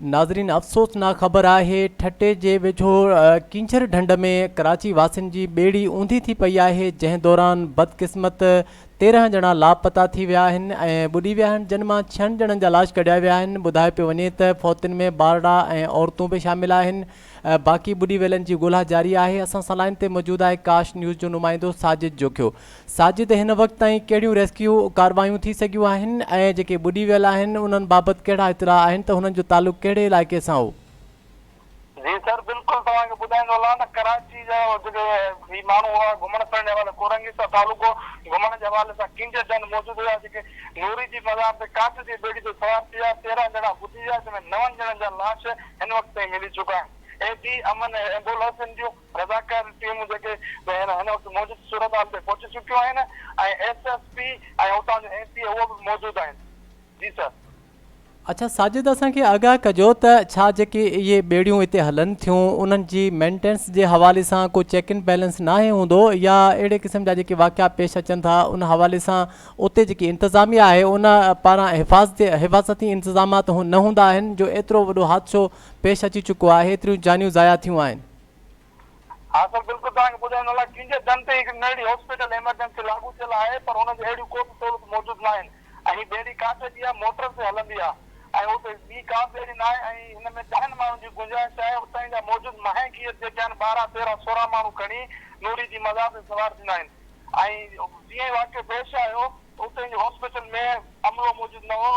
नाज़रीन, अफ़सोसनाक ख़बर आहे ठटे जे वेझो कींझर ढंढ में कराची वासियुनि जी ॿेड़ी ऊंधी थी पई आहे, जंहिं दौरान बदकिस्मत 13 ॼणा लापता थी विया आहिनि ऐं ॿुॾी विया आहिनि, जिन मां 6 ॼणनि जा लाश कढिया विया आहिनि। ॿुधाए पियो वञे त फ़ौतियुनि में ॿारड़ा ऐं औरतूं बि शामिल आहिनि। बाक़ी ॿुॾी वियलनि जी ॻोल्हा जारी आहे। असां सां लाइन ते मौजूदु आहे काश न्यूज़ जो नुमाइंदो साजिद जोखियो। साजिद, हिन वक़्त ताईं कहिड़ियूं रेस्क्यू कार्रवायूं थी सघियूं आहिनि ऐं जेके ॿुॾी वियल आहिनि उन्हनि बाबति कहिड़ा इतिला आहिनि त हुननि जो तालुक़ु कहिड़े इलाइक़े सां हो? जी सर, बिल्कुल तव्हांखे ॿुधाईंदो न कराची जो जेके ही माण्हू हुआ घुमण फिरण वाला कोरंगी सां तालुको घुमण जे हवाले सां कींझर ढंढ मौजूदु हुआ, जेके नूरी जी मज़ार ते कांच जी ॿेड़ी ते सवार थिया। 13 ॼणा बुधी विया, जंहिंमें 9 ॼणनि जा लाश हिन वक़्त ताईं मिली चुका आहिनि। एडी अमन एम्बुलेंस जूं रज़ाकार टीमूं जेके हिन वक़्त मौजूदु सूरत हाल ते पहुची चुकियूं आहिनि ऐं SSP ऐं हुतां जो MP उहो बि मौजूदु आहिनि। जी सर। अच्छा साजिद, असांखे आगाह कजो त छा जेके इहे ॿेड़ियूं हिते हलनि थियूं उन्हनि जी मेंटेनेंस जे हवाले सां को चेक इन बैलेंस नाहे हूंदो, या अहिड़े क़िस्म जा जेके वाक़िया पेश अचनि था उन हवाले सां उते जेकी इंतिज़ामिया आहे उन पारां हिफ़ाज़ती इंतिज़ामात न हूंदा आहिनि जो एतिरो वॾो हादिसो पेश अची चुको आहे, एतिरियूं जानियूं ज़ाया थियूं आहिनि? हाँ सर, बिल्कुल तव्हांखे ॿुधाईंदो आहियां कींझर ढंढ ते हिकु नंढड़ी हॉस्पिटल इमरजेंसी लागू थियल आहे, पर हुन जी अहिड़ियूं को बि सहूलियत मौजूदु न आहिनि ऐं हीअ ॿेड़ी कांच जी आहे, मोटर ते हलंदी आहे ऐं उते ॿी का ॿेड़ी न आहे ऐं हिन में 10 माण्हुनि जी गुंजाइश आहे। उतां जा मौजूदु महांगीर जेके आहिनि 12, 13, 16 माण्हू खणी नूरी जी मज़ार ते सवार थींदा आहिनि ऐं जीअं ई वाक़ियो पेश आयो उतां जो हॉस्पिटल में अमलो मौजूदु न हो।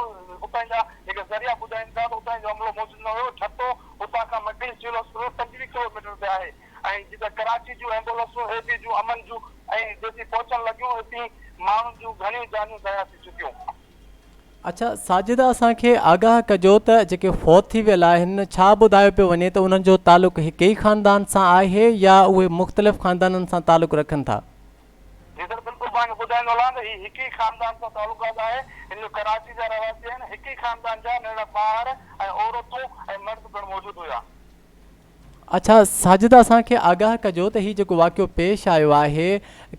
उतां जा जेके ज़रिया ॿुधाइनि था त उतां जो अमलो मौजूदु न हुयो। छतो उतां खां मकीन सिविल हॉस्पिटल 25 किलोमीटर ते आहे ऐं जिते कराची जूं एम्बुलेंसूं एडी जूं अमन जूं ऐं जेकी पहुचण लॻियूं हिते माण्हुनि जूं घणियूं जानियूं ज़ाया थी चुकियूं। अच्छा साजिद, असांखे आगाह कजो त जेके फौत थी वियल आहिनि छा ॿुधायो पियो वञे त उन्हनि जो तालुक़ु हिक ई ख़ानदान सां आहे या उहे मुख़्तलिफ़ ख़ानदाननि सां तालुक़ु रखनि था? जी सर, बिल्कुल तव्हांखे ॿुधाईंदो त ही हिक ई ख़ानदान सां तालुकात आहे। हिन जो कराची जा रहवासी आहिनि। हिक ई ख़ानदान जा नंढा ॿार ऐं औरतूं ऐं मर्द पिणु मौजूदु हुया। अच्छा साजिद, असांखे आगाह कजो त हीउ जेको वाक़ियो पेश आयो आहे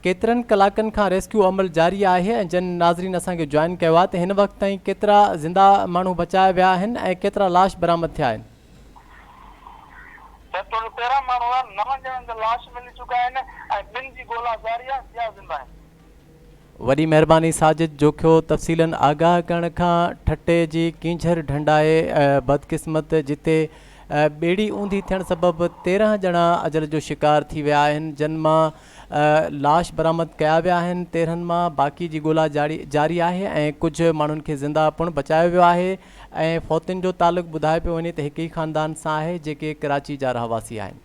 केतिरनि कलाकनि खां रेस्क्यू अमल जारी आहे ऐं जिन नाज़रीन असांखे जॉइन कयो आहे त हिन वक़्त ताईं केतिरा ज़िंदा माण्हू बचाया विया आहिनि ऐं केतिरा लाश बरामद थिया आहिनि? 13 माण्हू 9 ॼणनि जा लाश मिली चुका आहिनि ऐं 2 जी ॻोल्हा जारी आहे, ॿिया ज़िंदा आहिनि। वॾी महिरबानी साजिद जोखियो तफ़सीलन आगाह करण खां। ठटे जी कींझर ढंढ आहे बदकिस्मत, जिते ॿेड़ी ऊंधी थियण सबबि 13 ॼणा अजल जो शिकार थी विया आहिनि, जिन मां लाश बरामद कया विया आहिनि। 13 मां बाक़ी जी ॻोल्हा जारी आहे ऐं कुझु माण्हुनि खे ज़िंदा पिणु बचायो वियो आहे ऐं फौतियुनि जो तालुक़ु ॿुधाए पियो वञे त हिक ई ख़ानदान सां आहे जेके कराची जा रहवासी आहिनि।